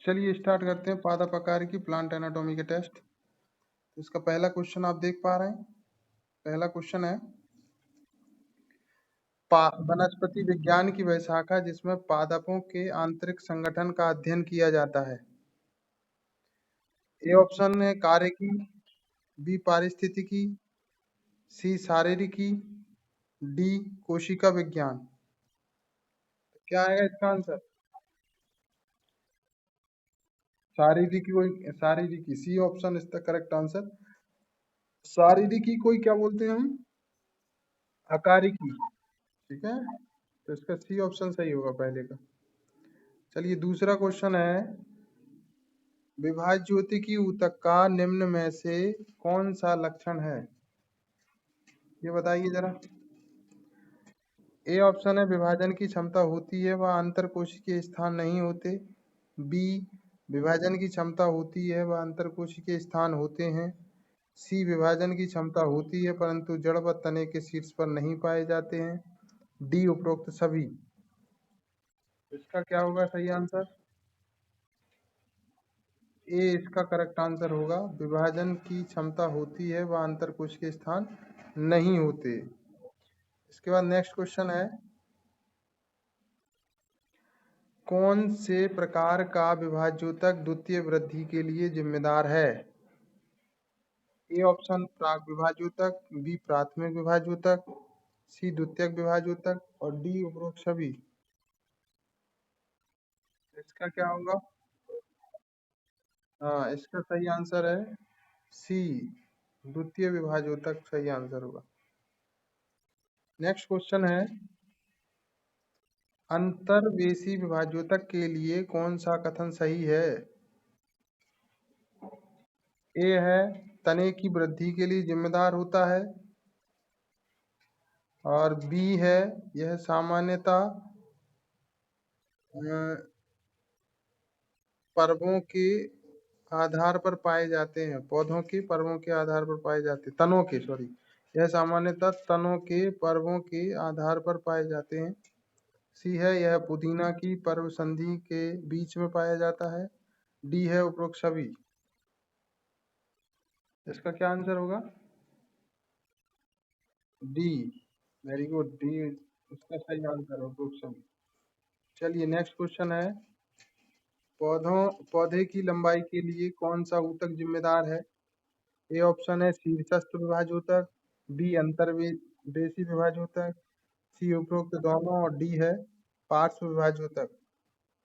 चलिए स्टार्ट करते हैं पादप आकार की प्लांट एनाटॉमी के टेस्ट। इसका पहला क्वेश्चन आप देख पा रहे हैं। पहला क्वेश्चन है वनस्पति विज्ञान की वह शाखा जिसमें पादपों के आंतरिक संगठन का अध्ययन किया जाता है। ए ऑप्शन है कार्यकी, बी पारिस्थितिकी, सी शारीरिकी, डी कोशिका विज्ञान। क्या आएगा इसका आंसर? शारीरिकी, C option is the correct answer. शारीरिकी कोई क्या बोलते हैं हम? अकारिकी। ठीक है, तो इसका सी ऑप्शन सही होगा पहले का। चलिए दूसरा क्वेश्चन है विभाज्योतिकी ऊतक का निम्न में से कौन सा लक्षण है? ये बताइए जरा। ए ऑप्शन है विभाजन की क्षमता होती है वह अंतरकोशिकीय स्थान नहीं होते। बी विभाजन की क्षमता होती है वह अंतरकोशिकीय स्थान होते हैं। सी विभाजन की क्षमता होती है परंतु जड़ व तने के शीर्ष पर नहीं पाए जाते हैं। डी उपरोक्त सभी। इसका क्या होगा सही आंसर? ए इसका करेक्ट आंसर होगा। विभाजन की क्षमता होती है वह अंतरकोश के स्थान नहीं होते। इसके बाद नेक्स्ट क्वेश्चन है कौन से प्रकार का विभाज्योतक द्वितीय वृद्धि के लिए जिम्मेदार है? ए ऑप्शन प्राक विभाज्योतक, बी प्राथमिक विभाज्योतक, सी द्वितीयक विभाज्योतक और डी उपरोक्त सभी। इसका क्या होगा? हाँ, इसका सही आंसर है सी द्वितीय विभाज्योतक सही आंसर होगा। नेक्स्ट क्वेश्चन है अंतर्वेशी विभाज्योतक के लिए कौन सा कथन सही है? ए है तने की वृद्धि के लिए जिम्मेदार होता है और बी है यह सामान्यतः पर्वों के आधार पर पाए जाते हैं, पौधों के पर्वों के आधार पर पाए जाते हैं, तनों के सॉरी यह सामान्यतः तनों के पर्वों के आधार पर पाए जाते हैं। सी है यह पुदीना की पर्व संधि के बीच में पाया जाता है। डी है उपरोक्त सभी। इसका क्या आंसर होगा? डी, वेरी गुड, डी इसका सही आंसर है उपरोक्त सभी। चलिए नेक्स्ट क्वेश्चन है पौधे की लंबाई के लिए कौन सा ऊतक जिम्मेदार है? ए ऑप्शन है शीर्षस्थ विभाज्योतक, बी अंतर्वेशी विभाज्योतक, सी उपरोक्त दोनों और डी है पार्श्व विभाज्योतक।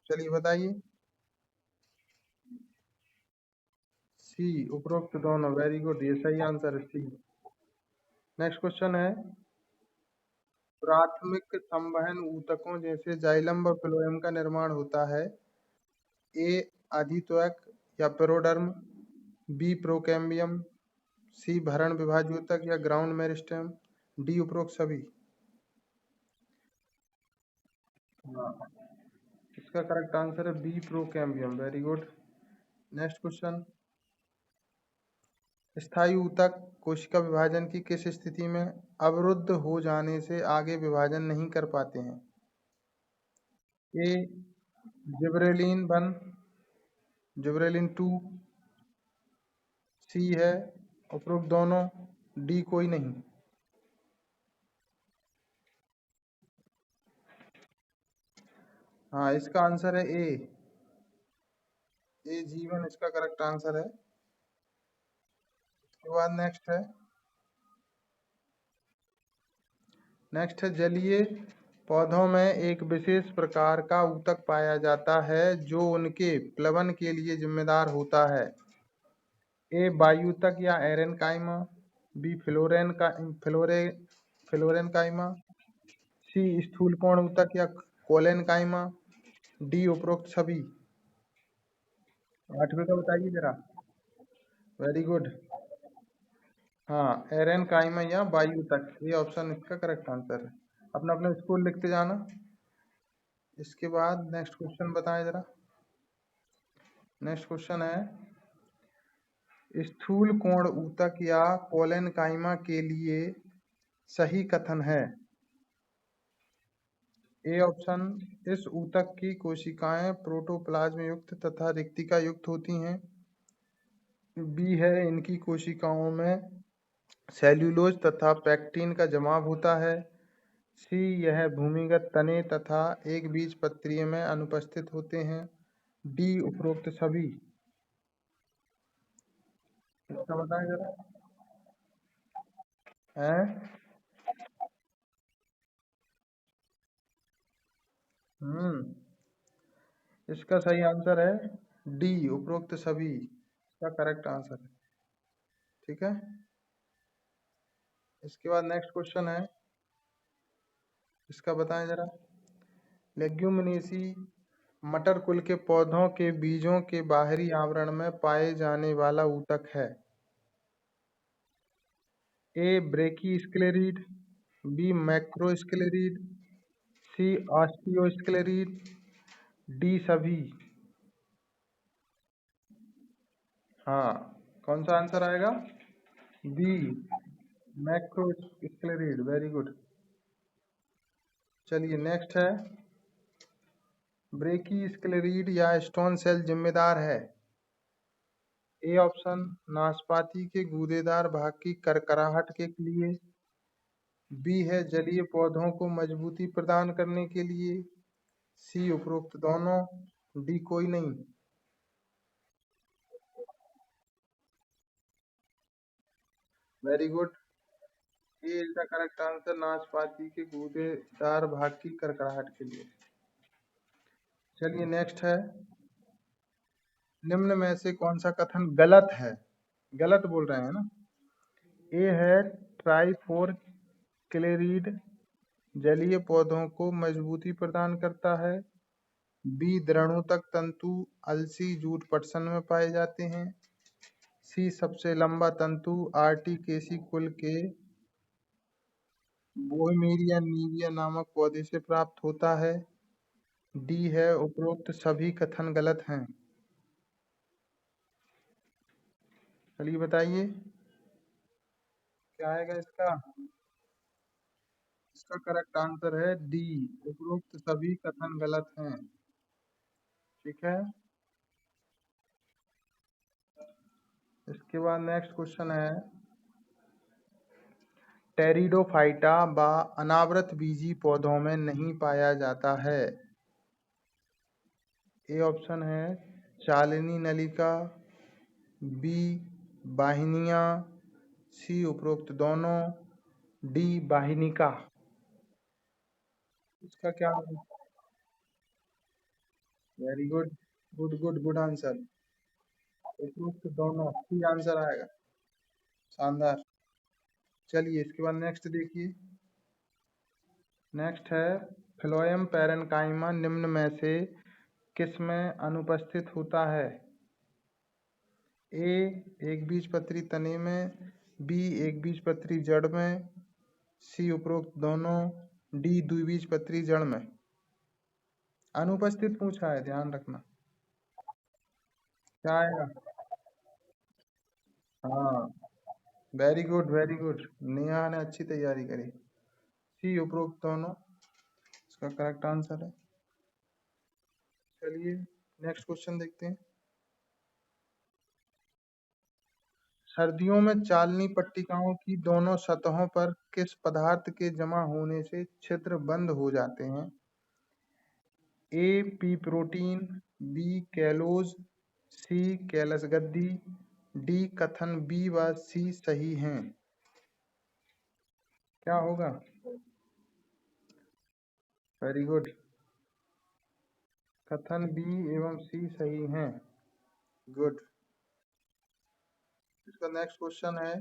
चलिए बताइए। सी उपरोक्त दोनों, वेरी गुड, ये सही आंसर है सी। नेक्स्ट क्वेश्चन है प्राथमिक संवहन ऊतकों जैसे जाइलम व फ्लोएम का निर्माण होता है। ए अधित्वक या पेरोडर्म, बी प्रोकैम्बियम, सी भरण विभाज्योतक या ग्राउंड मेरिस्टेम, डी उपरोक्त सभी। हाँ, इसका करेक्ट आंसर है B procambium, very good. Next question स्थायी ऊतक कोशिका विभाजन की किस स्थिति में अवरुद्ध हो जाने से आगे विभाजन नहीं कर पाते हैं? ए जिबरेलिन 1, जिबरेलिन 2, सी है उपरोक्त दोनों, डी कोई नहीं। हाँ, इसका आंसर है ए जीवन इसका करेक्ट आंसर है। उसके बाद नेक्स्ट है जलीय पौधों में एक विशेष प्रकार का ऊतक पाया जाता है जो उनके प्लवन के लिए जिम्मेदार होता है। ए वायुतक या एरेनकाइमा, बी फ्लोरेनकाइमा, सी स्थूलकोण ऊतक या कोलेनकाइमा, डी उपरोक्त सभी। आठवें का बताइए जरा। Very good. हाँ, एरेनकाइमा या वायुतक, ये ऑप्शन इसका करेक्ट आंसर है। अपना अपना स्कोर लिखते जाना। इसके बाद नेक्स्ट क्वेश्चन बताएं जरा। नेक्स्ट क्वेश्चन है स्थूल कोण ऊतक या कोलेनकाइमा के लिए सही कथन है। ए ऑप्शन, इस ऊतक की कोशिकाएं प्रोटोप्लाज्म युक्त तथा रिक्तिका युक्त होती हैं। बी है, इनकी कोशिकाओं में सेल्यूलोज तथा पैक्टिन का जमाव होता है। सी, यह भूमिगत तने तथा एक बीजपत्री में अनुपस्थित होते हैं। डी, उपरोक्त सभी। इसका बताएं जरा। है। हम्म इसका सही आंसर है डी, उपरोक्त सभी। इसका करेक्ट आंसर है। ठीक है। इसके बाद नेक्स्ट क्वेश्चन है, इसका बताएं जरा। लेग्यूमिनेसी मटर कुल के पौधों के बीजों के बाहरी आवरण में पाए जाने वाला ऊतक है। ए, ब्रेकिस्क्लेरिड। बी, मैक्रोस्क्लेरिड। सी, ऑस्टियोस्क्लेरिड। डी, सभी। हाँ, कौन सा आंसर आएगा? B, macrosclereid. Very good. चलिए नेक्स्ट है, ब्रेकिस्क्लेरिड या स्टोन सेल जिम्मेदार है। ए ऑप्शन, नाशपाती के गूदेदार भाग की करकराहट के लिए। बी है, जलीय पौधों को मजबूती प्रदान करने के लिए। सी, उपरोक्त दोनों। डी, कोई नहीं। Very good. ये इज द करेक्ट आंसर, नाशपाती के गूदेदार भाग की करकराहट के लिए। चलिए नेक्स्ट है, निम्न में से कौन सा कथन गलत है? गलत बोल रहे हैं ना। ए है, ट्राइफोर क्लेरिड जलीय पौधों को मजबूती प्रदान करता है। बी, द्रणोतक तंतु अलसी जूट पटसन में पाए जाते हैं। सी, सबसे लंबा तंतु आर्टिकेसी कुल के बोहेमेरिया नीविया नामक पौधे से प्राप्त होता है। डी है, उपरोक्त सभी कथन गलत हैं। चलिए बताइए क्या आएगा इसका। इसका करेक्ट आंसर है डी, उपरोक्त सभी कथन गलत हैं। ठीक है। इसके बाद नेक्स्ट क्वेश्चन है, टेरिडोफाइटा व अनावृत बीजी पौधों में नहीं पाया जाता है। ए ऑप्शन है, चालिनी नलिका। बी, वाहिनियां। सी, उपरोक्त दोनों। डी, वाहिनिका। इसका क्या? Very good. Good good good answer. उपरोक्त दोनों ही आंसर आएगा। शानदार। चलिए इसके बाद नेक्स्ट देखिए। नेक्स्ट है, फ्लोएम पैरेन्काइमा निम्न में से किस में अनुपस्थित होता है? ए, एक बीजपत्री तने में। बी, एक बीजपत्री जड़ में। सी, उपरोक्त दोनों। डी, द्विबीजपत्री जड़ में। अनुपस्थित पूछा है, ध्यान रखना। क्या आएगा? हाँ, very good very good. Neha ने अच्छी तैयारी करी। सी, उपरोक्त दोनों इसका करेक्ट आंसर है। चलिए नेक्स्ट क्वेश्चन देखते हैं। सर्दियों में चालनी पट्टिकाओं की दोनों सतहों पर किस पदार्थ के जमा होने से छिद्र बंद हो जाते हैं? A, P protein. B, callose. C, callus गद्दी। डी, कथन बी व सी सही हैं। क्या होगा? Very good. कथन बी एवं सी सही हैं। गुड। इसका नेक्स्ट क्वेश्चन है,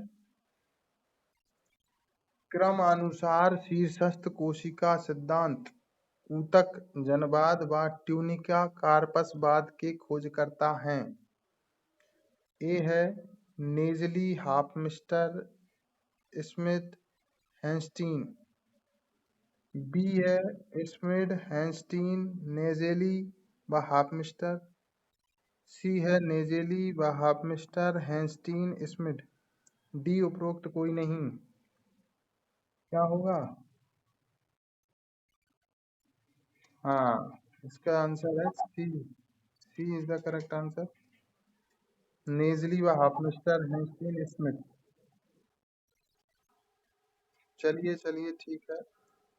क्रमानुसार शीर्षस्थ कोशिका सिद्धांत ऊतक जनवाद व ट्यूनिका कार्पसवाद के खोजकर्ता हैं। ए है, नेजली हाफमिस्टर स्मिथ हैंस्टीन। बी है, स्मिथ हैंस्टीन नेजेली व हाफमिस्टर। सी है, नेजेली व हाफमिस्टर हैंस्टीन स्मिथ। डी, उपरोक्त कोई नहीं। क्या होगा? हाँ, इसका आंसर है सी। सी इज द करेक्ट आंसर। नेजली व हॉफमस्टर हैंस्टीन स्मिथ। चलिए चलिए ठीक है।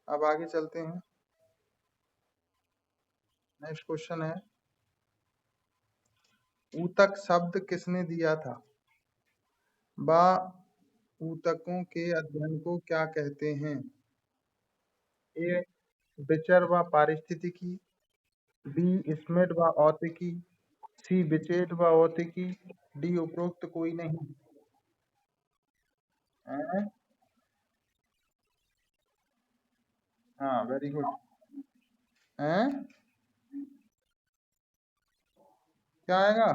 अब आगे चलते हैं। नेक्स्ट क्वेश्चन है, ऊतक शब्द किसने दिया था? बा ऊतकों के अध्ययन को क्या कहते हैं? ए बिचर व पारिस्थितिकी, बी स्मिथ व औतिकी, सी बिचेट व औतिकी, डी उपरोक्त कोई नहीं। हैं? हाँ, वेरी गुड। हैं? क्या आएगा?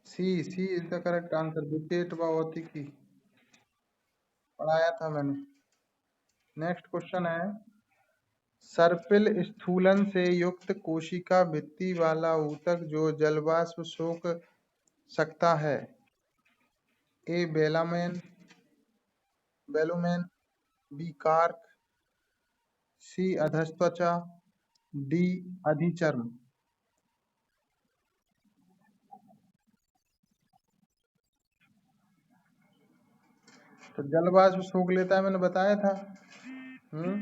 सी इज द करेक्ट आंसर, बिचेट व औतिकी। पढ़ाया था मैंने। नेक्स्ट क्वेश्चन है, सर्पिल स्थूलन से युक्त कोशिका भित्ति वाला ऊतक जो जलवाष्प सोख सकता है। ए बेलुमेन, बी कार्क, सी अधस्त्वचा, डी अधिचर्म। तो जलवाष्प सोख लेता है, मैंने बताया था। हम्म,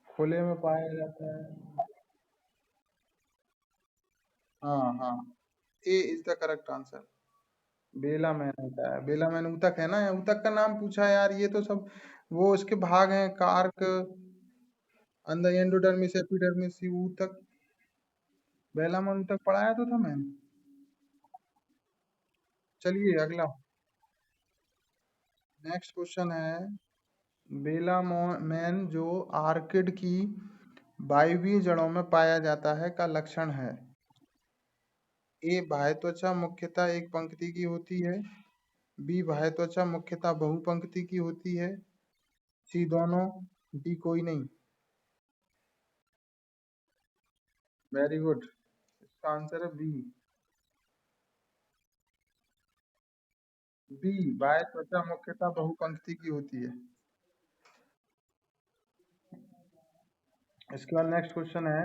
खुले में पाया जाता है। हाँ हाँ, ए इज द करेक्ट आंसर। बेलामैन होता है, बेलामैन ऊतक है ना, ऊतक का नाम पूछा यार, ये तो सब वो उसके भाग हैं, कार्क, अंदर एंडोडर्मिस, एपिडर्मिस, ये ऊतक। बेलामैन ऊतक पढ़ाया तो था मैंने। चलिए अगला। नेक्स्ट क्वेश्चन है, बेलामैन जो आर्किड की वायवीय जड़ों में पाया जाता है का लक्षण है। ए बाह्य त्वचा मुख्यतः एक पंक्ति की होती है, बी बाह्य त्वचा मुख्यतः बहुपंक्ति की होती है, सी दोनों, डी कोई नहीं। वेरी गुड, इसका आंसर है बी। बी बाह्य त्वचा मुख्यतः बहुपंक्ति की होती है। इसके बाद नेक्स्ट क्वेश्चन है,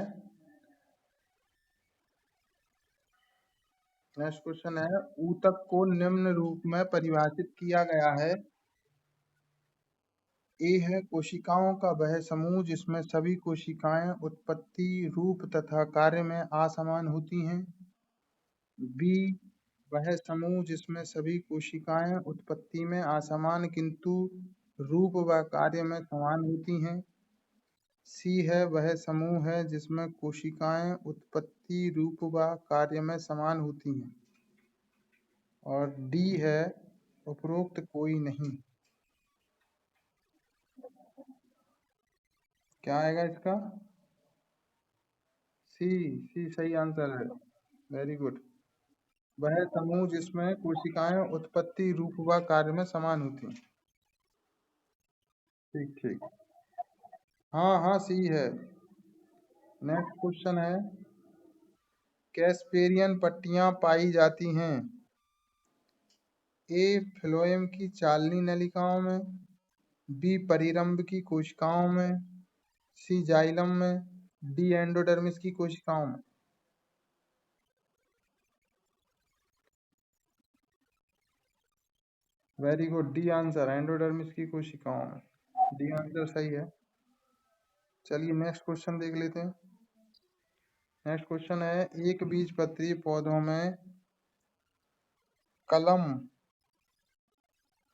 ऊतक को निम्न रूप में परिभाषित किया गया है। ए है कोशिकाओं का वह समूह जिसमें सभी कोशिकाएं उत्पत्ति, रूप तथा कार्य में असमान होती हैं। बी वह समूह जिसमें सभी कोशिकाएं उत्पत्ति में असमान किंतु रूप व कार्य में समान होती हैं। सी है वह समूह है जिसमें कोशिकाएं उत्पत्ति, रूप व कार्य में समान होती हैं। और डी है उपरोक्त कोई नहीं। क्या आएगा इसका? सी। सी सही आंसर है, वेरी गुड। वह समूह जिसमें कोशिकाएं उत्पत्ति, रूप व कार्य में समान होती हैं। ठीक ठीक। हाँ हाँ, सी है। नेक्स्ट क्वेश्चन है, कैस्पेरियन पट्टियां पाई जाती हैं। ए फ्लोएम की चालनी नलिकाओं में, बी परिरंभ की कोशिकाओं में, सी जाइलम में, डी एंडोडर्मिस की कोशिकाओं में। Very good, D answer, endodermis की कोशिकाओं में। डी आंसर सही है। चलिए नेक्स्ट क्वेश्चन देख लेते हैं। नेक्स्ट क्वेश्चन है, एक बीजपत्री पौधों में कलम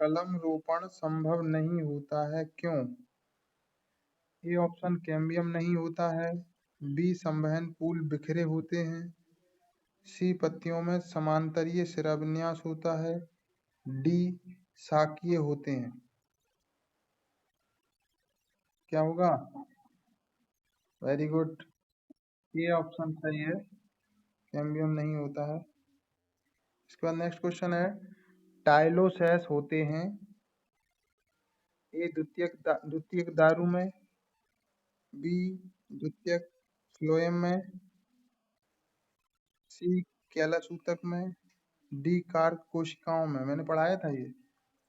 कलम रोपण संभव नहीं होता है, क्यों? ए ऑप्शन कैम्बियम नहीं होता है, बी संवहन फूल बिखरे होते हैं, सी पत्तियों में समांतरीय शिराविन्यास होता है, डी शाकीय होते हैं। क्या होगा? वेरी गुड, ये ऑप्शन सही है, कैम्बियम नहीं होता है। इसके बाद नेक्स्ट क्वेश्चन है, टाइलोसैस होते हैं। ए द्वितीयक दारू में, बी द्वितीयक फ्लोएम में, सी कैलसूतक में, डी कार्क कोशिकाओं में। मैंने पढ़ाया था ये।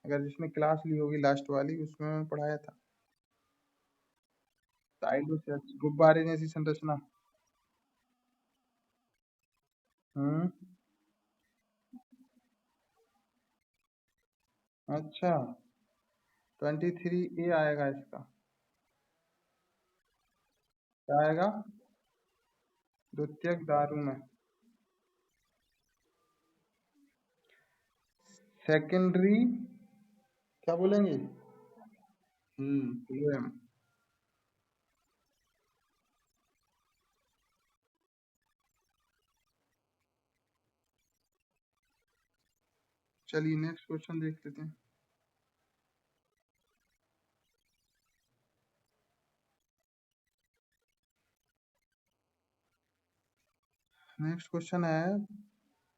अगर जिसने क्लास ली होगी लास्ट वाली, उसमें मैंने पढ़ाया था। साइलोसेक्स, गुब्बारे जैसी संरचना। हम्म। अच्छा, 23A आएगा इसका। क्या आएगा? द्वितीयक दारू में सेकेंडरी, क्या बोलेंगे? फ्लोएम। चलिए नेक्स्ट क्वेश्चन देख लेते हैं। नेक्स्ट क्वेश्चन है,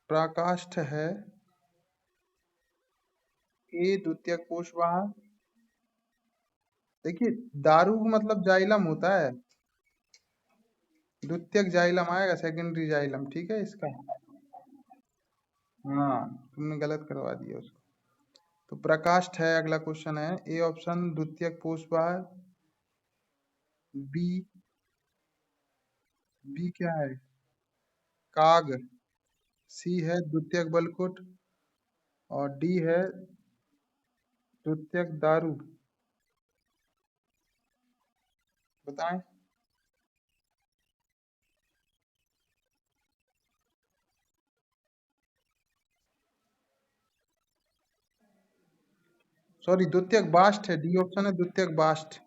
प्रकाष्ठ है ए द्वितीयक कोशवाहक। देखिए, दारू का मतलब जाइलम होता है, द्वितीयक जाइलम आएगा, सेकेंडरी जाइलम, ठीक है इसका। हाँ, तुमने गलत करवा दिया उसको। तो प्रकाष्ठ है, अगला क्वेश्चन है, ए ऑप्शन द्वितीयक पोषवाहक, बी, बी क्या है? काग, सी है द्वितीयक बलकुट, और डी है द्वितीयक दारू। बताएं। सॉरी, द्वितीयक बाष्ट है, डी ऑप्शन है द्वितीयक बाष्ट।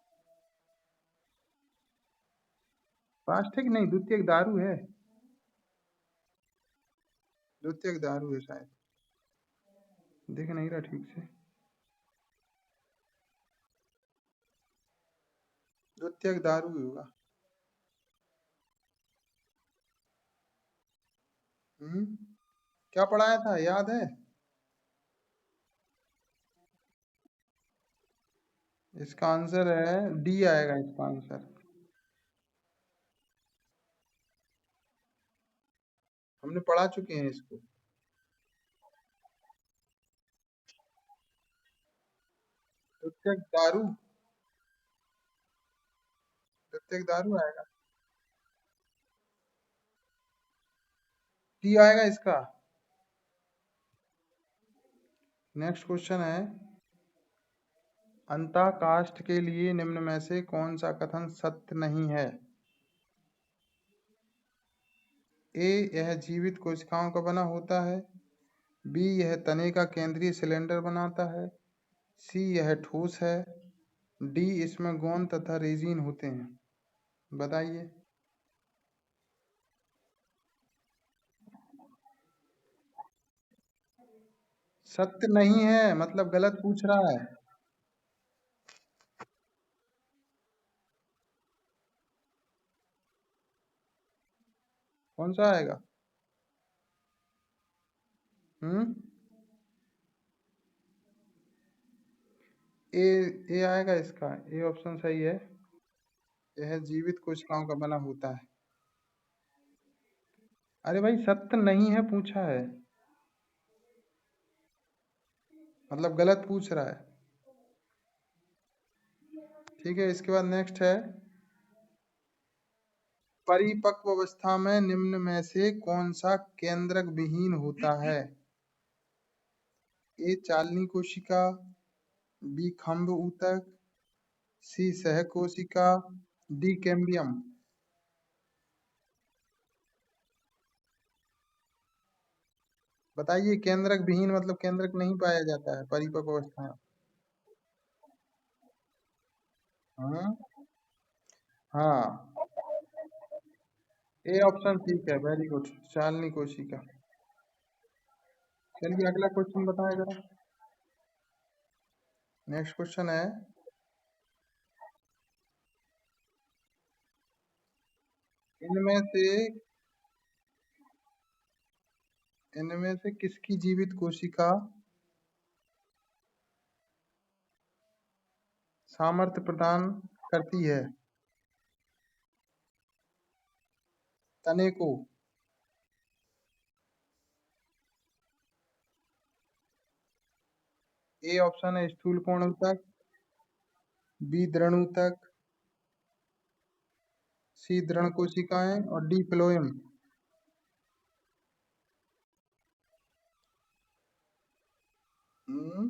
बाष्ट है कि नहीं? द्वितीयक दारू है, द्वितीयक दारू है शायद, देख नहीं रहा ठीक से। द्वितीयक दारू ही होगा। हम्म। क्या पढ़ाया था, याद है? इसका आंसर है डी आएगा इसका आंसर। हमने पढ़ा चुके हैं इसको। द्वितीयक दारू, द्वितीयक दारू आएगा, डी आएगा इसका। नेक्स्ट क्वेश्चन है, अंतःकाष्ठ के लिए निम्न में से कौन सा कथन सत्य नहीं है? ए, यह जीवित कोशिकाओं का बना होता है। बी, यह तने का केंद्रीय सिलेंडर बनाता है। सी, यह ठोस है। डी, इसमें गोंद तथा रेजिन होते हैं। बताइए। सत्य नहीं है मतलब गलत पूछ रहा है। कौन सा आएगा? हम्म। ए, ए आएगा इसका, ए ऑप्शन सही है। यह जीवित कोशिकाओं का बना होता है। अरे भाई, सत्य नहीं है पूछा है, मतलब गलत पूछ रहा है। ठीक है, इसके बाद नेक्स्ट है, परिपक्व अवस्था में निम्न में से कौन सा केंद्रक विहीन होता है? ए, चालनी कोशिका। बी, खम्भ ऊतक। सी, सहकोशिका। D, cambium. बताइए, केंद्रक विहीन मतलब केंद्रक नहीं पाया जाता है परिपक्व अवस्था में। हाँ। हाँ, ए ऑप्शन ठीक है, वेरी गुड, चालनी कोशिका। चलिए अगला क्वेश्चन बताएं जरा। नेक्स्ट क्वेश्चन है, इनमें से इनमें से किसकी जीवित कोशिका सामर्थ्य प्रदान करती है? तने को, ए ऑप्शन है स्थूल कोण ऊतक, बी दृढ़ ऊतक, सी दृढ़ कोशिकाएं और डी फ्लोएम। हम्म,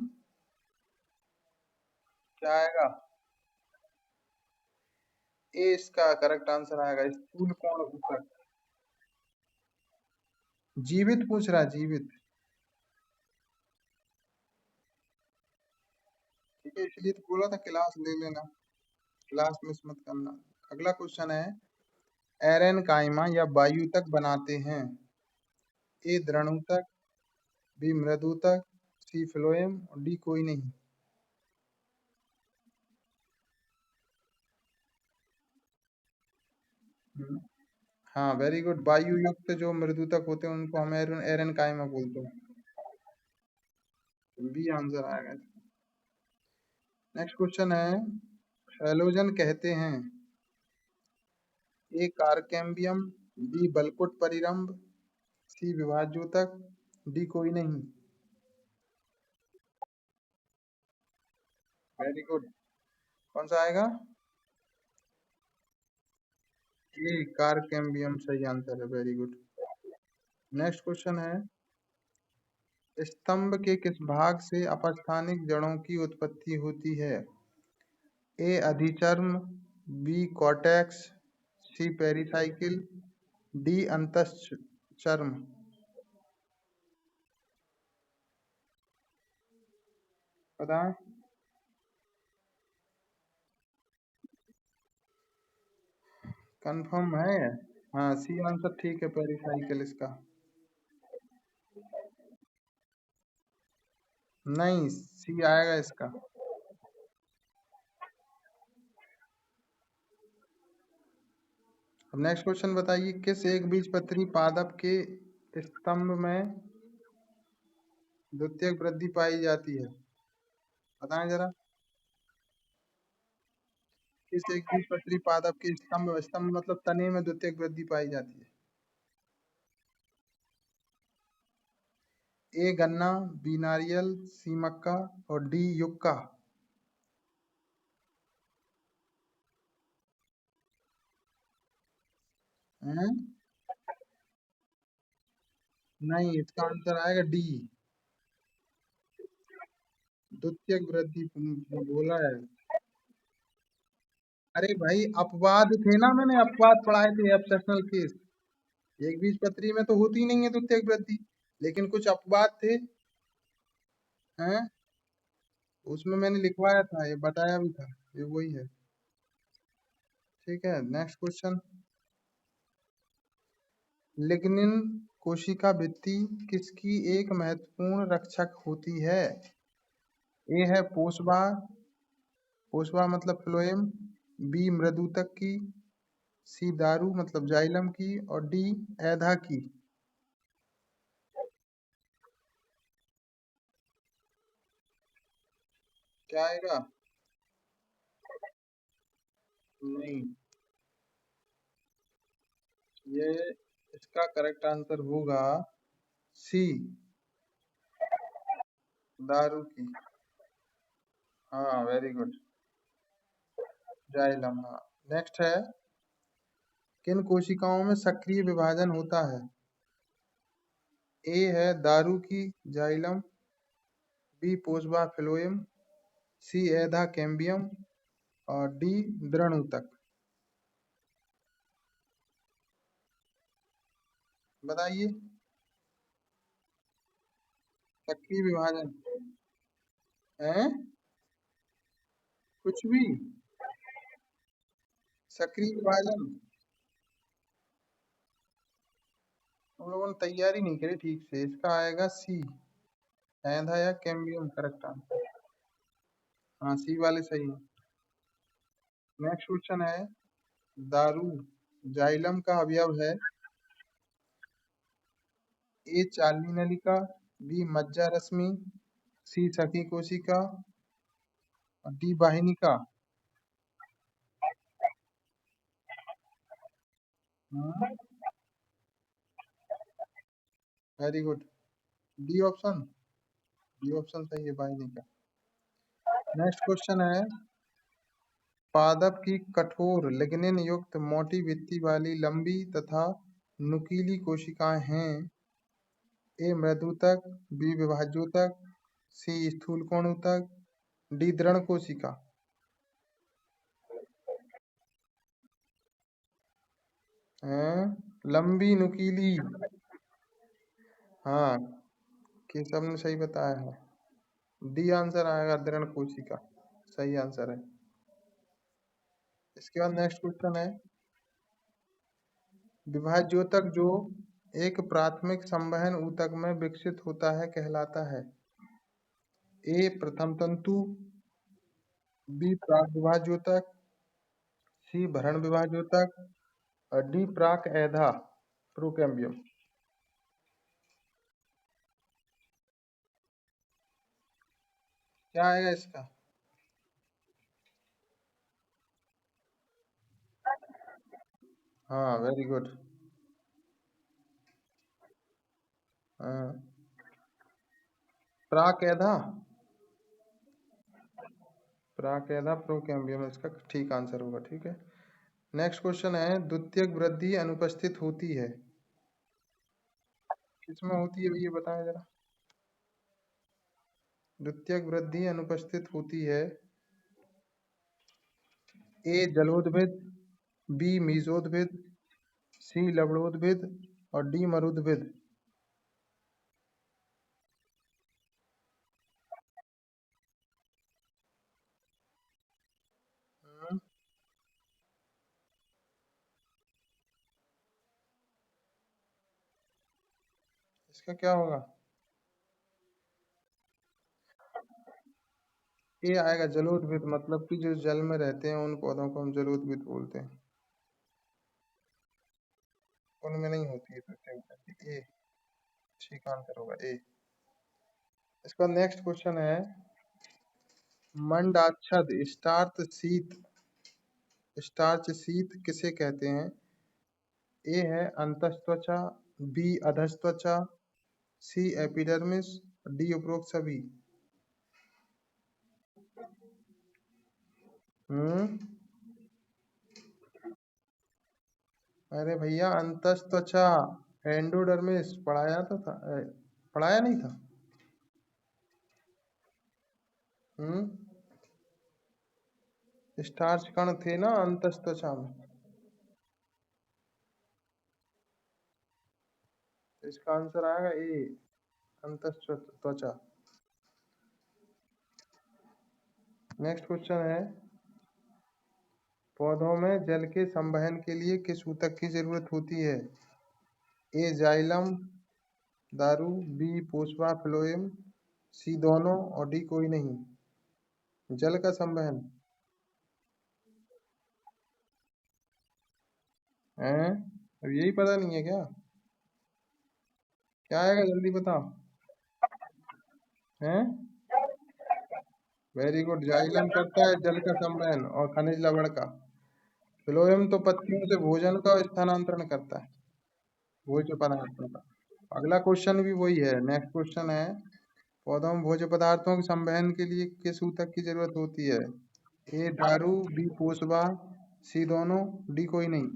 क्या आएगा? ए इसका करेक्ट आंसर आएगा, स्थूल कोण ऊतक। जीवित पूछ रहा है, जीवित। ठीक है, इसलिए तो बोला था क्लास ले लेना, क्लास मिस मत करना। अगला क्वेश्चन है, एरेनकाइमा या वायुतक बनाते हैं? ए दृढ़ऊतक, बी मृदूतक, सी फ्लोएम और डी कोई नहीं। हम्म, हाँ वेरी गुड। वायु युक्त जो मृदूतक होते हैं उनको हम एरेनकाइमा बोलते हैं। बी आंसर आएगा। नेक्स्ट क्वेश्चन है, हैलोजन कहते हैं? ए कारकेम्बियम, बी बलकुट परिरंभ, सी विभाज्योतक, डी कोई नहीं। Very good. कौन सा आएगा? ए कारकेम्बियम सही आंसर है, वेरी गुड। नेक्स्ट क्वेश्चन है, स्तंभ के किस भाग से अपस्थानिक जड़ों की उत्पत्ति होती है? ए अधिचर्म, बी कॉर्टेक्स, सी पेरिसाइकिल, डी अंतःचर्म। बताएं। कंफर्म है? हाँ सी आंसर ठीक है, पेरिसाइकिल इसका। नहीं, सी आएगा इसका। अब नेक्स्ट क्वेश्चन बताइए, किस एक बीजपत्री पादप के स्तंभ में द्वितीयक वृद्धि पाई जाती है? बताएं जरा। किस एक बीजपत्री पादप के स्तंभ, स्तंभ मतलब तने में द्वितीयक वृद्धि पाई जाती है? ए गन्ना, बी नारियल, सी मक्का और डी युक्का। हैं? नहीं, इसका आंसर आएगा डी, द्वितीयक वृद्धि बोला है। अरे भाई अपवाद थे ना, मैंने अपवाद पढ़ाए थे, एक्सेप्शनल केस। एक बीजपत्री में तो होती नहीं है द्वितीयक वृद्धि, लेकिन कुछ अपवाद थे। हैं? उसमें मैंने लिखवाया था, ये बताया भी था, ये वही है। ठीक है, नेक्स्ट क्वेश्चन। लिग्निन कोशिका भित्ति किसकी एक महत्वपूर्ण रक्षक होती है? ए है पोषवा, पोषवा मतलब फ्लोएम, बी मृदूतक की, सी दारू मतलब जाइलम की और डी ऐधा की। क्या आएगा? नहीं, ये इसका करेक्ट आंसर होगा सी, दारू की। हाँ वेरी गुड, जाइलम। हाँ। नेक्स्ट है, किन कोशिकाओं में सक्रिय विभाजन होता है? ए है दारू की जाइलम, बी पोस्बा फ्लोएम, सी एधा कैम्बियम और डी द्रणुतक। बताइए। सक्रिय विभाजन है? कुछ भी? सक्रिय विभाजन हम लोगों ने तैयारी नहीं करी ठीक से, इसका आएगा सी, एधा या कैम्बियम करेक्ट आंसर। हाँ सी वाले सही है। नेक्स्ट क्वेश्चन है, दारू जाइलम का अवयव है? ए चालनी नलिका, बी मज्जा रश्मि, सी सखी कोशिका और डी वाहिनिका। Very good, D option. D option सही है, वाहिनिका। नेक्स्ट क्वेश्चन है, पादप की कठोर लिग्निन युक्त मोटी भित्ति वाली लंबी तथा नुकीली कोशिकाएं हैं। ए मृदुतक, बी विभाज्योतक, सी स्थूल कोणूतक, डी दृढ़ कोशिका। हैं? लंबी नुकीली। हाँ, केशव ने सही बताया है। डी आंसर आएगा, दृढ़ कोशिका सही आंसर है। इसके बाद नेक्स्ट क्वेश्चन है, विभाज्योतक जो एक प्राथमिक संवहन ऊतक में विकसित होता है कहलाता है। ए प्रथम तंतु, बी प्राक विभाज्योतक, सी भरण विभाज्योतक और डी प्राक ऐधा प्रोकैम्बियम। क्या आएगा इसका? हाँ, वेरी गुड। हाँ, प्राक ऐधा, प्राक ऐधा प्रोकैम्बियम इसका ठीक आंसर होगा। ठीक है। नेक्स्ट क्वेश्चन है, द्वितीयक वृद्धि अनुपस्थित होती है। किसमें होती है ये बताएं जरा। द्वितीयक वृद्धि अनुपस्थित होती है। ए जलोदभिद, बी मेसोदभिद, सी लवणोदभिद और डी मरुदभिद। हम्म, इसका क्या होगा? ये आएगा जलोदभिद, मतलब कि जो जल में रहते हैं उन पौधों को हम जलोदभिद बोलते हैं। उनमें नहीं होती है द्वितीयक वृद्धि। ए ठीक आंसर होगा, ए। इसका नेक्स्ट क्वेश्चन है, मंडाक्षद स्टार्च शीत किसे कहते हैं? ए है अंतःत्वचा, बी अधःत्वचा, सी एपिडर्मिस, डी उपरोक्त सभी। हम्म, अरे भैया अंतःत्वचा, एंडोडर्मिस पढ़ाया तो था, पढ़ाया नहीं था। हम्म, स्टार्च कण थे ना अंतःत्वचा में। इसका आंसर आएगा ए, अंतःत्वचा। नेक्स्ट क्वेश्चन है, पौधों में जल के संवहन के लिए किस ऊतक की जरूरत होती है? ए जाइलम, दारू, बी पोस्वा फ्लोएम, सी दोनों और डी कोई नहीं। जल का संवहन है, अब यही पता नहीं है क्या? क्या आएगा जल्दी बताओ। हैं? वेरी गुड, जाइलम करता है जल का संवहन और खनिज लवण का। फ्लोएम तो पत्तियों से भोजन का स्थानांतरण करता है, भोज्य पदार्थों का। अगला क्वेश्चन भी वही है। नेक्स्ट क्वेश्चन है, पौधों में भोज्य पदार्थों के संवहन के लिए किस ऊतक की जरूरत होती है? ए दारू, बी पोस्वा, सी दोनों, डी कोई नहीं।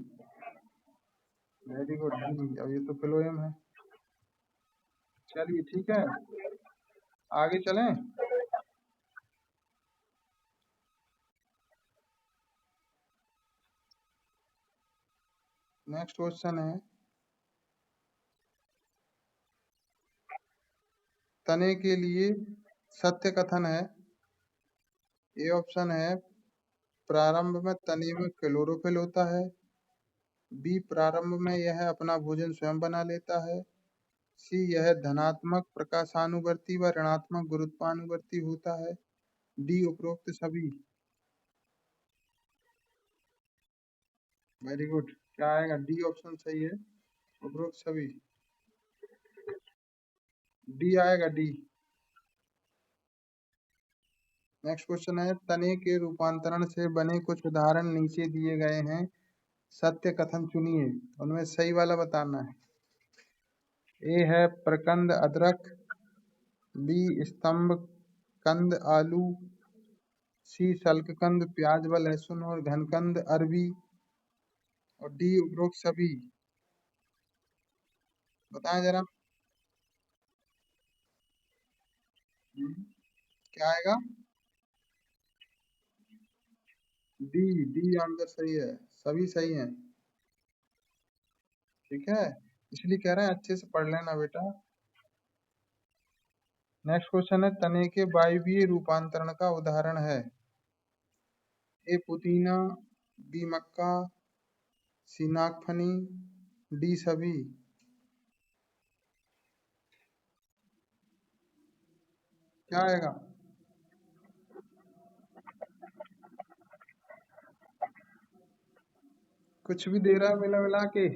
Very good, D. अब ये तो फ्लोएम है। चलिए ठीक है, आगे चलें। नेक्स्ट क्वेश्चन है, तने के लिए सत्य कथन है। ए ऑप्शन है, प्रारंभ में तने में क्लोरोफिल होता है, बी प्रारंभ में यह अपना भोजन स्वयं बना लेता है, सी यह धनात्मक प्रकाशानुवर्ती व ऋणात्मक गुरुत्वानुवर्ती होता है, डी उपरोक्त सभी। वेरी गुड, क्या आएगा? डी ऑप्शन सही है, उपरोक्त सभी। डी आएगा, डी। नेक्स्ट क्वेश्चन है, तने के रूपांतरण से बने कुछ उदाहरण नीचे दिए गए हैं, सत्य कथन चुनिए, उनमें सही वाला बताना है। ए है प्रकंद अदरक, बी स्तंभ कंद आलू, सी शल्ककंद, प्याज व लहसुन और घनकंद अरबी, और डी उपरोक्त सभी। बताएं जरा। हम्म, क्या आएगा? डी, डी आंसर सही है। सभी सही है। ठीक है, इसलिए कह रहे हैं अच्छे से पढ़ लेना बेटा। नेक्स्ट क्वेश्चन है, तने के वायवीय रूपांतरण का उदाहरण है। ए पुदीना, बी मक्का, सी नागफनी, डी सभी। क्या आएगा? कुछ भी दे रहा है मिला मिला के।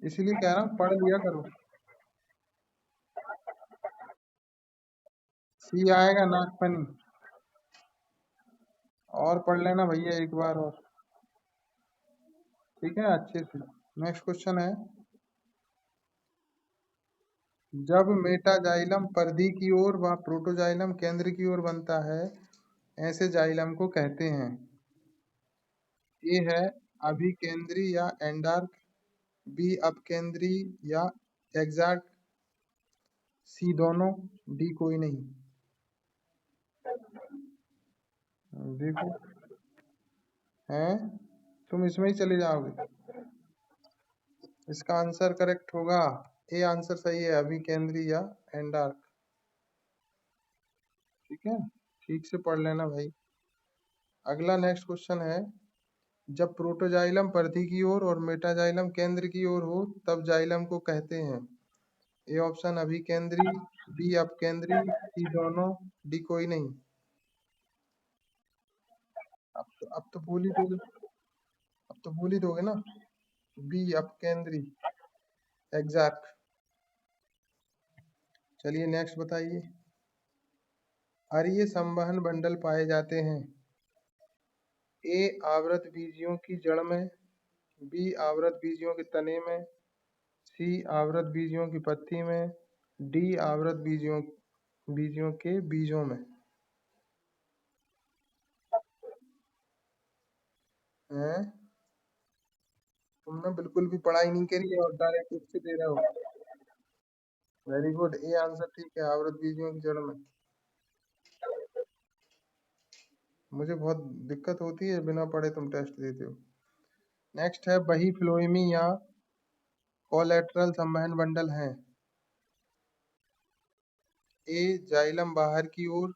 इसीलिए कह रहा हूँ पढ़ लिया करो। सी आएगा, नागफनी। और पढ़ लेना भैया एक बार और। ठीक है, अच्छे से। नेक्स्ट क्वेश्चन है, जब मेटाजाइलम परिधि की ओर व प्रोटोजाइलम केंद्र की ओर बनता है, ऐसे जाइलम को कहते हैं। ए है अभिकेंद्री या एंडार्क, बी अपकेंद्री या एग्जैक्ट, सी दोनों, डी कोई नहीं। देखो, हैं, तुम इसमें ही चले जाओगे। इसका आंसर करेक्ट होगा, ए आंसर सही है, अभिकेंद्री या एंडार्क। ठीक है, ठीक से पढ़ लेना भाई। अगला नेक्स्ट क्वेश्चन है, जब प्रोटोजाइलम परिधि की ओर और मेटाजाइलम केंद्र की ओर हो तब जाइलम को कहते हैं। ए ऑप्शन अभिकेंद्री, बी अपकेंद्री, सी दोनों, डी कोई नहीं। अब तो बोल ही दोगे। अब तो बोल ही दोगे ना। बी अपकेंद्री, एग्जैक्ट। चलिए नेक्स्ट बताइए। अरीय संवहन बंडल पाए जाते हैं। ए आवृत बीजियों की जड़ में, बी आवृत बीजियों के तने में, सी आवृत बीजियों की पत्ती में, डी आवृत बीजियों बीजियों के बीजों में। हैं? तुमने बिल्कुल भी पढ़ाई नहीं करी है और डायरेक्ट उससे दे रहे हो। वेरी गुड, ए आंसर ठीक है, आवृत बीजियों की जड़ में। मुझे बहुत दिक्कत होती है, बिना पढ़े तुम टेस्ट देते हो। नेक्स्ट है, बही फ्लोएमी या कोलेटरल संवहन बंडल हैं। ए जाइलम बाहर की ओर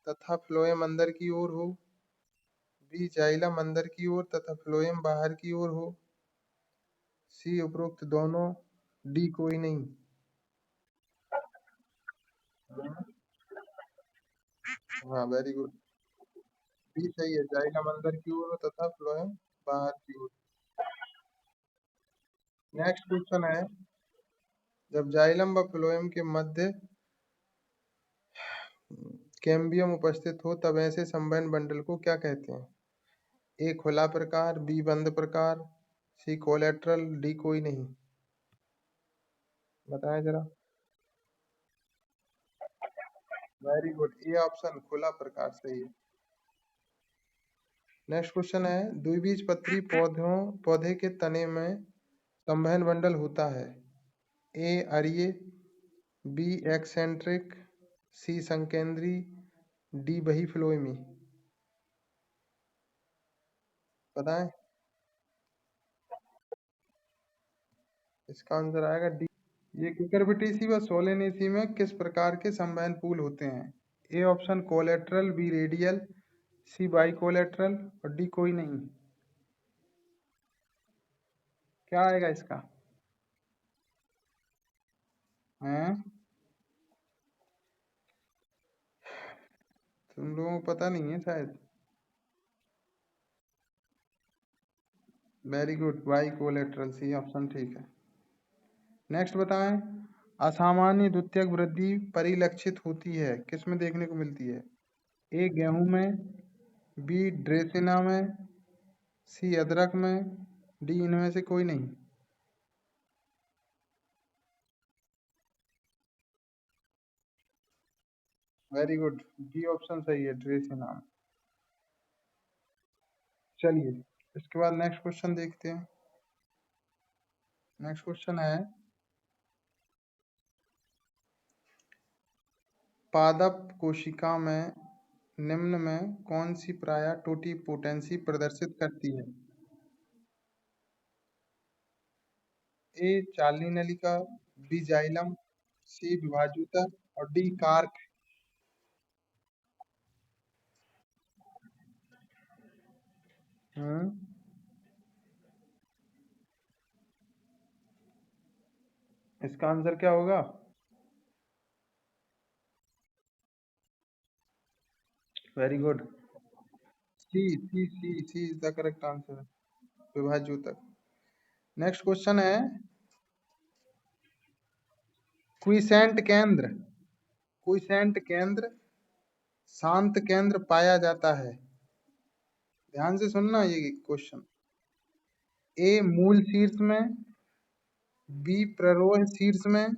तथा फ्लोएम अंदर की ओर हो, बी जाइलम अंदर की ओर तथा फ्लोएम बाहर की ओर हो, सी उपरोक्त दोनों, डी कोई नहीं। हाँ, वेरी गुड, बी सही है, जाइलम अंदर की ओर हो तथा फ्लोएम बाहर की ओर। नेक्स्ट क्वेश्चन है, जब जाइलम व फ्लोएम के मध्य कैम्बियम उपस्थित हो तब ऐसे संवहन बंडल को क्या कहते हैं। ए खुला प्रकार, बी बंद प्रकार, सी कोलेट्रल, डी कोई नहीं। बताएं जरा। वेरी गुड, ए ऑप्शन खुला प्रकार सही है। नेक्स्ट क्वेश्चन है, द्विबीजपत्री पौधे के तने में संवहन बंडल होता है। ए अरीय, बी एक्सेंट्रिक, सी संकेंद्री, डी बही फ्लोएमी। बताएं। इसका आंसर आएगा डी। ये कुकुरबिटेसी व सोलेनेसी में किस प्रकार के संवहन पुल होते हैं। A option collateral, B radial, C bicollateral और डी कोई नहीं। क्या आएगा इसका? हैं? तुम लोगों को पता नहीं है शायद। Very good, bicollateral, C option ठीक है। नेक्स्ट बताएं, असामान्य द्वितीयक वृद्धि परिलक्षित होती है किसमें देखने को मिलती है। ए गेहूं में, बी ड्रेसिना में, सी अदरक में, डी इनमें से कोई नहीं। वेरी गुड, बी ऑप्शन सही है, ट्रेसी नाम। चलिए, इसके बाद नेक्स्ट क्वेश्चन देखते हैं। नेक्स्ट क्वेश्चन है, पादप कोशिका में निम्न में कौन सी प्राय टोटिपोटेंसी प्रदर्शित करती है? ए चालनी नलिका, बी जाइलम, सी विभाजूतक और डी कार्क। हम्म इसका आंसर क्या होगा? Very good, C is the correct answer, विभाजूतक। नेक्स्ट क्वेश्चन है, क्विसेंट केंद्र, क्विसेंट केंद्र शांत केंद्र पाया जाता है। ध्यान से सुनना ये क्वेश्चन। ए मूल शीर्ष में, बी प्ररोह शीर्ष में,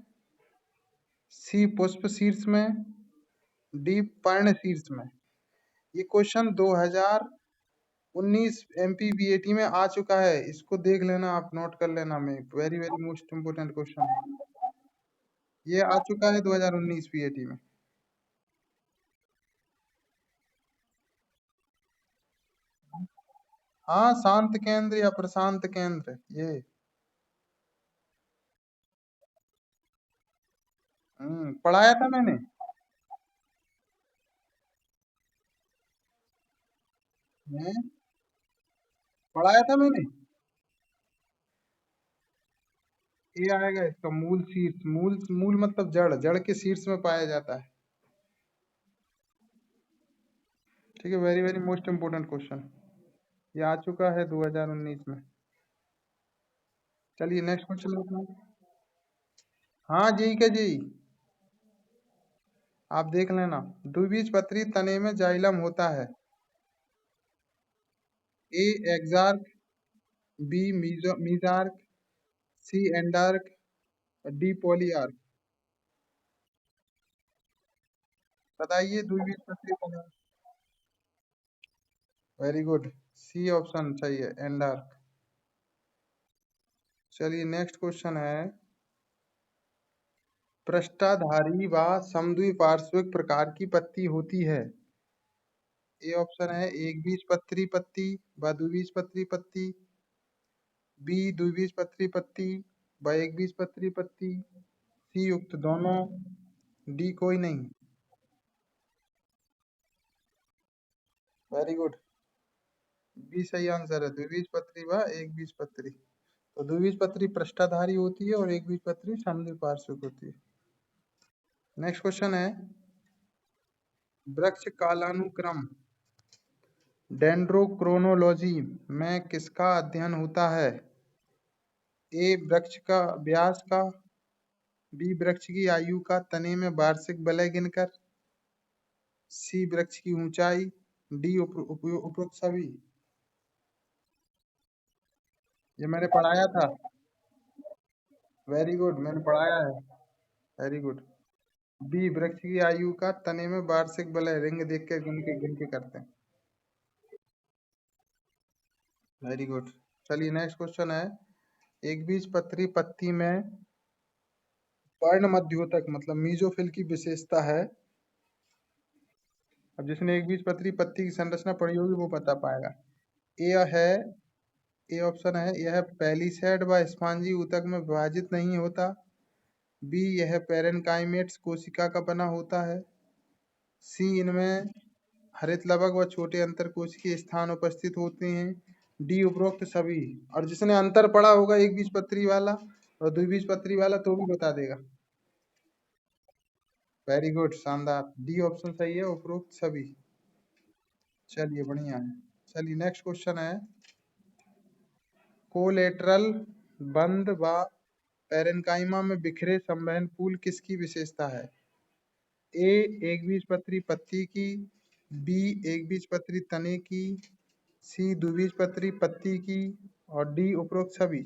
सी पुष्प शीर्ष में, डी पर्ण शीर्ष में। ये क्वेश्चन 2019 एमपीबीएटी में आ चुका है, इसको देख लेना, आप नोट कर लेना। में very very most important question, ये आ चुका है 2019 पीएटी में। हाँ, शांत केंद्र या प्रशांत केंद्र, ये पढ़ाया था मैंने। हैं? पढ़ाया था मैंने। ये आएगा इसका मूल शीर्ष, मूल मूल मतलब जड़, जड़ के शीर्ष में पाया जाता है। ठीक है, very very most important question, ये आ चुका है 2019 में। चलिए नेक्स्ट क्वेश्चन लेते हैं। हाँ, जेई का जेई, आप देख लेना। द्विबीजपत्री तने में जाइलम होता है। ए एक्सार्क, बी मीजार्क, सी एंडार्क, डी पॉलीआर्क। बताइए द्विबीजपत्री तने। वेरी गुड, सी ऑप्शन सही है, एंडार्क। चलिए नेक्स्ट क्वेश्चन है, पृष्ठधारी व समद्विपार्श्विक प्रकार की पत्ती होती है। ए ऑप्शन है एक बीजपत्री पत्ती व द्विबीजपत्री पत्ती, बी द्विबीजपत्री पत्ती व एक बीजपत्री पत्ती, सी युक्त दोनों, डी कोई नहीं। वेरी गुड, बी सही आंसर है, द्विबीजपत्री व एक बीजपत्री। तो द्विबीजपत्री पृष्ठधारी होती है और एक बीजपत्री समद्विपार्श्विक होती है। नेक्स्ट क्वेश्चन है, वृक्ष कालानुक्रम डेंड्रोक्रोनोलॉजी में किसका अध्ययन होता है? ए वृक्ष का व्यास का, बी वृक्ष की आयु का तने में वार्षिक वलय गिनकर, सी वृक्ष की ऊंचाई, डी उपरोक्त सभी। ये मैंने पढ़ाया था। वेरी गुड, मैंने पढ़ाया है। वेरी गुड, बी वृक्ष की आयु का तने में वार्षिक वलय, रिंग देख के गिन के करते हैं। Very good. चलिए नेक्स्ट क्वेश्चन है, एक बीजपत्री पत्ती में पर्ण मध्योतक मतलब मीजोफिल की विशेषता है। अब जिसने एक बीजपत्री पत्ती की संरचना पढ़ी होगी वो बता पाएगा। ए है, ए ऑप्शन है, यह पेलिसैड व स्पॉन्जी ऊतक में विभाजित नहीं होता। बी यह पेरेनकाइमेट्स कोशिका का बना होता है। सी इनमें हरित लवक व छोटे अंतर कोशिकीय स्थान उपस्थित होते हैं। डी उपरोक्त सभी। और जिसने अंतर पढ़ा होगा एक बीजपत्री वाला और द्विबीजपत्री वाला तो भी बता देगा। वेरी गुड, शानदार, डी ऑप्शन सही है, उपरोक्त सभी। चलिए बढ़िया है। चलिए नेक्स्ट क्वेश्चन है, कोलेटरल बंध व पैरेन्काइमा में बिखरे संवहन पूल किसकी विशेषता है? ए एक बीजपत्री पत्ती की, बी एक बीजपत्री तने की, सी द्विबीजपत्री पत्ती की और डी उपरोक्त सभी।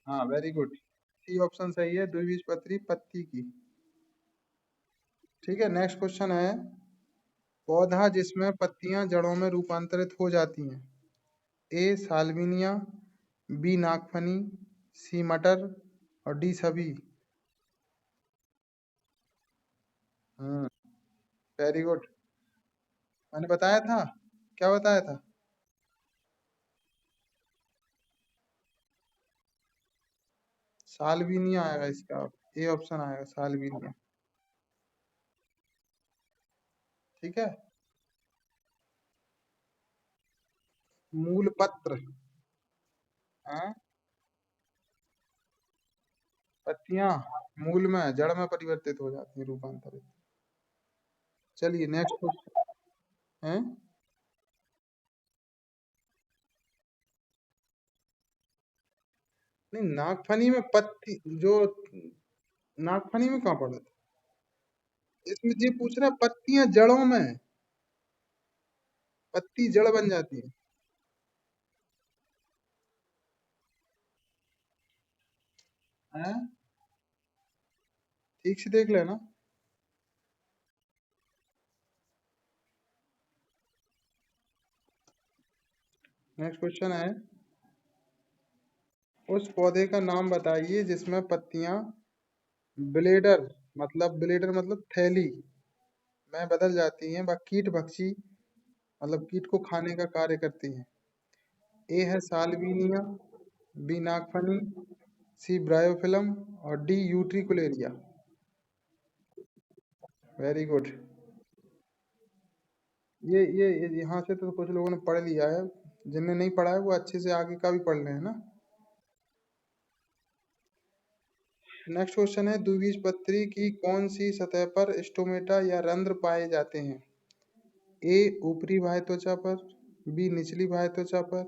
हाँ वेरी गुड, सी ऑप्शन सही है, द्विबीजपत्री पत्ती की। ठीक है, नेक्स्ट क्वेश्चन है, पौधा जिसमें पत्तियां जड़ों में रूपांतरित हो जाती हैं। ए साल्विनिया, बी नागफनी, सी मटर और डी सभी। हम्म, वेरी गुड। मैंने बताया था, क्या बताया था? साल्विनिया आएगा इसका, ए ऑप्शन आएगा साल्विनिया। ठीक है, मूल पत्र। हैं? पत्तियां मूल में जड़ में परिवर्तित हो जाती है, रूपांतरित। चलिए नेक्स्ट क्वेश्चन है। नहीं, नागफनी में पत्ती जो, नागफनी में कहाँ पड़ा था? इसमें ये पूछ रहा है, पत्तियां जड़ों में, पत्ती जड़ बन जाती है। हैं? ठीक से देख लेना। नेक्स्ट क्वेश्चन है, उस पौधे का नाम बताइए जिसमें पत्तियां ब्लेडर, मतलब ब्लेडर मतलब थैली में बदल जाती हैं, वह कीट भक्षी मतलब कीट को खाने का कार्य करती हैं। ए है साल्विनिया, बी नागफनी, सी ब्रायोफिलम और डी यूट्रिकुलेरिया। Very good. ये यहाँ से तो कुछ लोगों ने पढ़ लिया है, जिनने नहीं पढ़ा है वो अच्छे से आगे का भी पढ़ लें, है ना। नेक्स्ट क्वेश्चन है, द्विबीजपत्री की कौन सी सतह पर स्टोमेटा या रंध्र पाए जाते हैं। ए ऊपरी बाह्य त्वचा पर, बी निचली बाह्य त्वचा पर,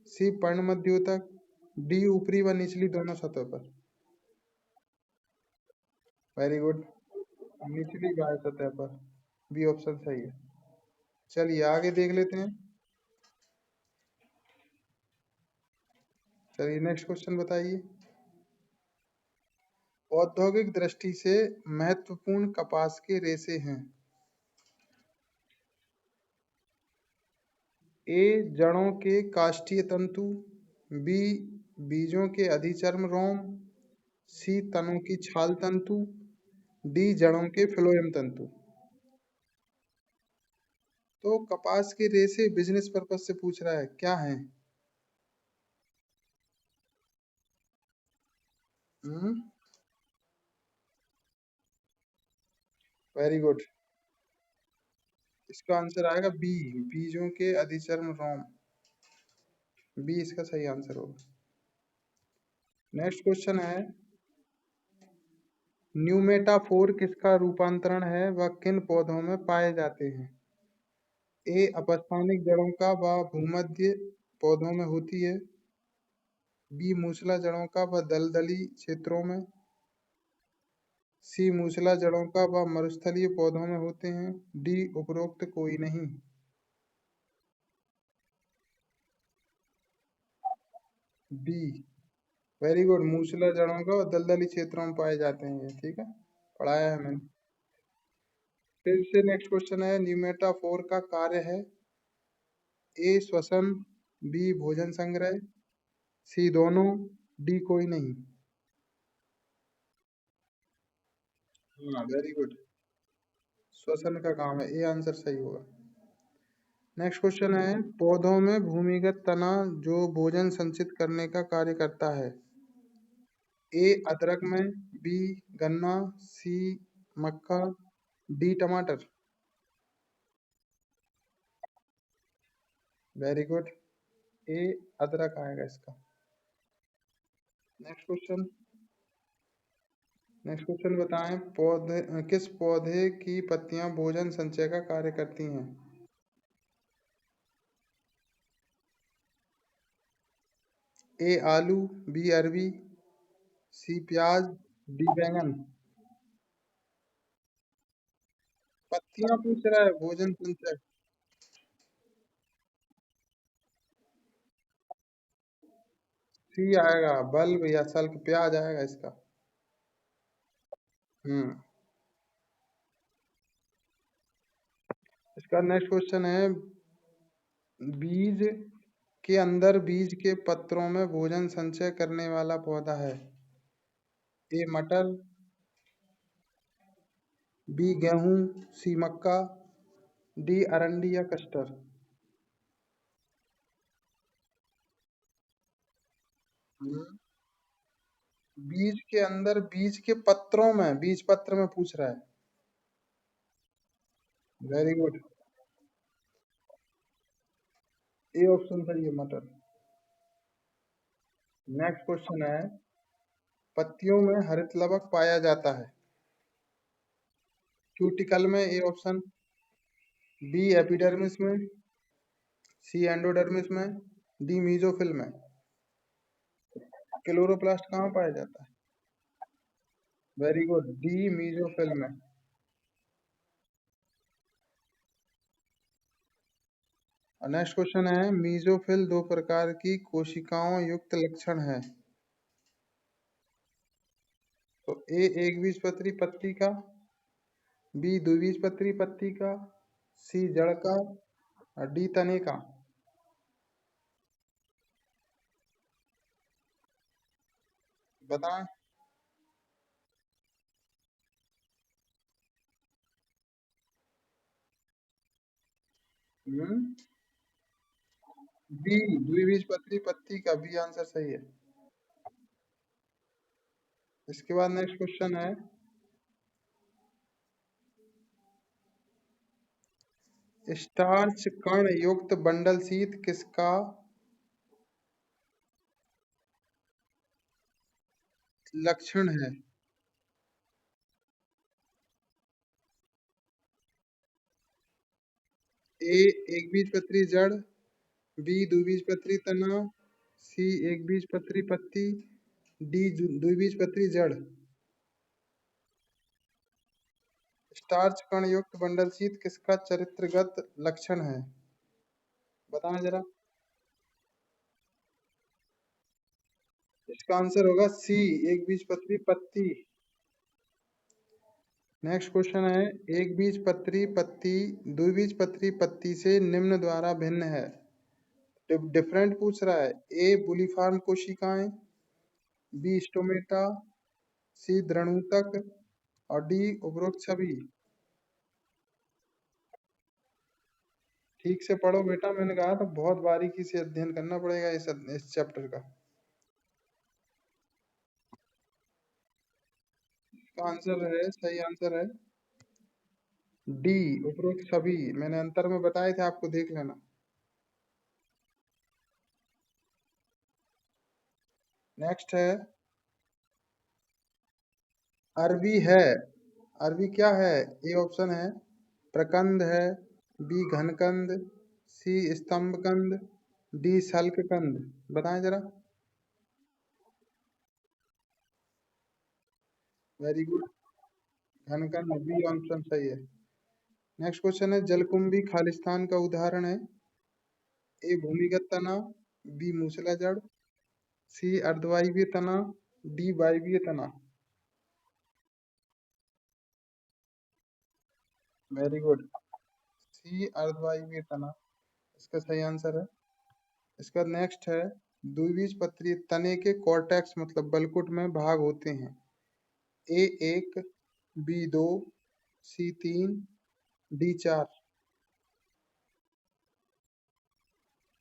सी पर्णमध्योतक, डी ऊपरी व निचली दोनों सतह पर। वेरी गुड, निचली बाह्य सतह पर, बी ऑप्शन सही है। चलिए आगे देख लेते हैं। चलिए नेक्स्ट क्वेश्चन बताइए, औद्योगिक दृष्टि से महत्वपूर्ण कपास के रेशे हैं। ए जड़ों के काष्ठीय तंतु, बी बीजों के अधिचर्म रोम, सी तनों की छाल तंतु, डी जड़ों के फ्लोएम तंतु। तो कपास के रेशे बिजनेस पर्पज से पूछ रहा है, क्या है? हम्म, वेरी गुड। इसका आंसर आएगा बी, बीजों के अधिचर्म रोम, बी इसका सही आंसर होगा। नेक्स्ट क्वेश्चन है, न्यूमेटाफोर किसका रूपांतरण है, वह किन पौधों में पाए जाते हैं। ए अपस्थानिक जड़ों का, वह भूमध्य पौधों में होती है। बी मूसला जड़ों का, वह दलदली क्षेत्रों में। सी मूसला जड़ों का, वह मरुस्थलीय पौधों में होते हैं। डी उपरोक्त कोई नहीं। बी, वेरी गुड, मूसला जड़ों का और दलदली क्षेत्रों में पाए जाते हैं ये, ठीक है, पढ़ाया है मैंने। फिर से नेक्स्ट क्वेश्चन है, न्यूमेटाफोर का कार्य है। ए श्वसन, बी भोजन संग्रह, सी दोनों, डी कोई नहीं। हाँ वेरी गुड, श्वसन का काम है, ए आंसर सही होगा। नेक्स्ट क्वेश्चन है, पौधों में भूमिगत तना जो भोजन संचित करने का कार्य करता है। ए अदरक में, बी गन्ना, सी मक्का, डी टमाटर। वेरी गुड, ए अदरक आएगा इसका। नेक्स्ट क्वेश्चन, नेक्स्ट क्वेश्चन बताएं, पौधे किस पौधे की पत्तियां भोजन संचय का कार्य करती हैं। ए आलू, बी अरबी, सी प्याज, डी बैंगन। पत्तियां पूछ रहा है, भोजन संचय। सी आएगा, बल्ब या सल्क, प्याज आएगा इसका। हम्म। इसका नेक्स्ट क्वेश्चन है, बीज के अंदर बीज के पत्रों में भोजन संचय करने वाला पौधा है। ए मटर, बी गेहूं, सी मक्का, डी अरंडी या कस्टर। हम्म। बीज के अंदर बीज के पत्रों में, बीज पत्र में पूछ रहा है। Very good. ए ऑप्शन सही है, मटर। नेक्स्ट क्वेश्चन है, पत्तियों में हरित लवक पाया जाता है। क्यूटिकल में, ए ऑप्शन, बी एपिडर्मिस में, सी एंडोडर्मिस में, डी मीजोफिल में। क्लोरोप्लास्ट कहाँ पाया जाता है? वेरी गुड, डी मीजोफिल में। नेक्स्ट क्वेश्चन है, मीजोफिल दो प्रकार की कोशिकाओं युक्त लक्षण है। तो ए एक बीजपत्री पत्ती का, बी द्विबीजपत्री पत्ती का, सी जड़ का, और डी तने का। बताएं। हम्म। बी द्विबीजपत्री पत्ती का, बी आंसर सही है। इसके बाद नेक्स्ट क्वेश्चन है, स्टार्च कण युक्त बंडल शीट किसका लक्षण है? ए एक बीजपत्री जड़, बी द्विबीजपत्री तना, सी एक बीजपत्री पत्ती, डी द्विबीजपत्री जड़। स्टार्च कण युक्त बंडल शीट किसका चरित्रगत लक्षण है? बताएं जरा। इसका आंसर होगा सी एक बीजपत्री पत्ती। नेक्स्ट क्वेश्चन है, एक बीजपत्री पत्ती द्विबीजपत्री पत्ती से निम्न द्वारा भिन्न है। डिफरेंट पूछ रहा है। ए बुलीफार्म कोशिकाएं, बी स्टोमेटा, सी द्रणुतक, और डी उपरोक्त सभी। ठीक से पढ़ो बेटा, मैंने कहा था बहुत बारीकी से अध्ययन करना पड़ेगा इस चैप्टर का। इसका आंसर है, सही आंसर है डी उपरोक्त सभी। मैंने अंतर में बताए थे आपको, देख लेना। नेक्स्ट है, अरबी है। अरबी क्या है? ए ऑप्शन है प्रकंद है, बी घनकंद, सी स्तंभकंद, डी शल्ककंद। बताएं जरा। वेरी गुड, घनकंद, बी ऑप्शन सही है। नेक्स्ट क्वेश्चन है, जलकुंभी खालिस्तान का उदाहरण है। ए भूमिगत तना, बी मूसला जड़, सी अर्धवायवीय तना, डी वायवीय तना। वेरी गुड, सी अर्धवायवीय तना इसका सही आंसर है। इसका नेक्स्ट है, द्विबीजपत्री तने के कॉर्टेक्स मतलब बलकुट में भाग होते हैं। ए एक, बी दो, सी तीन, डी चार।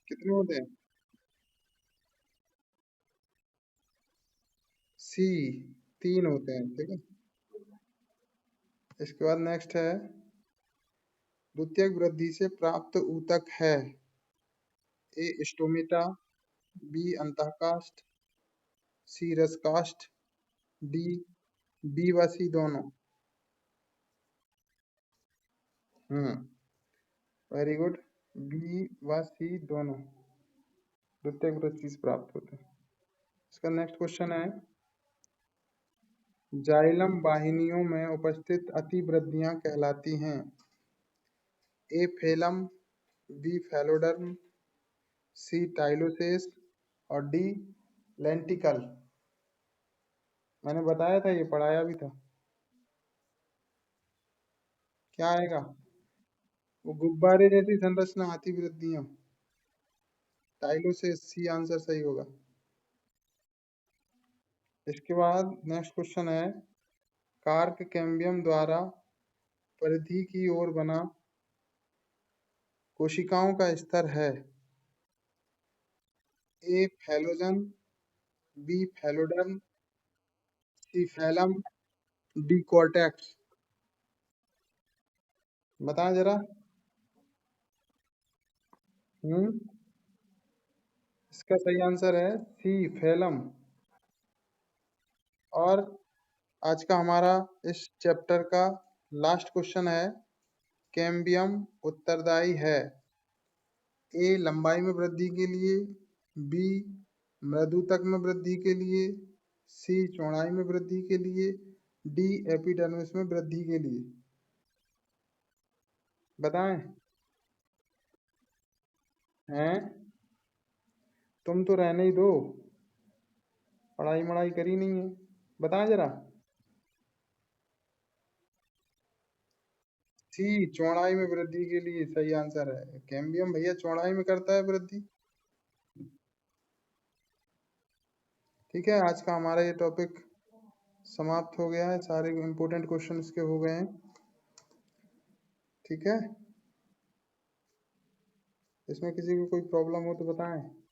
कितने होते हैं? सी तीन होते हैं, ठीक है। इसके बाद नेक्स्ट है, द्वितीयक वृद्धि से प्राप्त ऊतक है। ए स्टोमेटा, बी अंतःकाष्ठ, सी रसकाष्ठ, डी बी व सी दोनों। हम्म। वेरी गुड, बी व सी दोनों द्वितीयक वृद्धि से प्राप्त होते हैं। इसका नेक्स्ट क्वेश्चन है, जाइलम वाहिनियों में उपस्थित अतिवृद्धियां कहलाती हैं। ए फेलम, बी फैलोडर्म, सी टाइलोसेस, और डी लेंटिकल। मैंने बताया था, ये पढ़ाया भी था। क्या आएगा? वो गुब्बारे जैसी संरचना, अतिवृद्धियां। टाइलो से सी आंसर सही होगा। इसके बाद नेक्स्ट क्वेश्चन है, कार्क कैम्बियम द्वारा परिधि की ओर बना कोशिकाओं का स्तर है। ए फैलोजन, बी फैलोडर्म, सी फैलम, डी कॉर्टेक्स। बताएं जरा। हम्म इसका सही आंसर है सी फैलम। और आज का हमारा इस चैप्टर का लास्ट क्वेश्चन है, कैम्बियम उत्तरदायी है ए लंबाई में वृद्धि के लिए, बी मृदुतक में वृद्धि के लिए, सी चौड़ाई में वृद्धि के लिए, डी एपिडर्मिस में वृद्धि के लिए। बताएं। हैं? तुम तो रहने ही दो, पढ़ाई मढ़ाई करी नहीं है। बताएं जरा। सी चौड़ाई में वृद्धि के लिए सही आंसर है। कैम्बियम भैया चौड़ाई में करता है वृद्धि। ठीक है, आज का हमारा ये टॉपिक समाप्त हो गया है। सारे इंपॉर्टेंट क्वेश्चन इसके हो गए हैं। ठीक है, इसमें किसी को कोई प्रॉब्लम हो तो बताएं।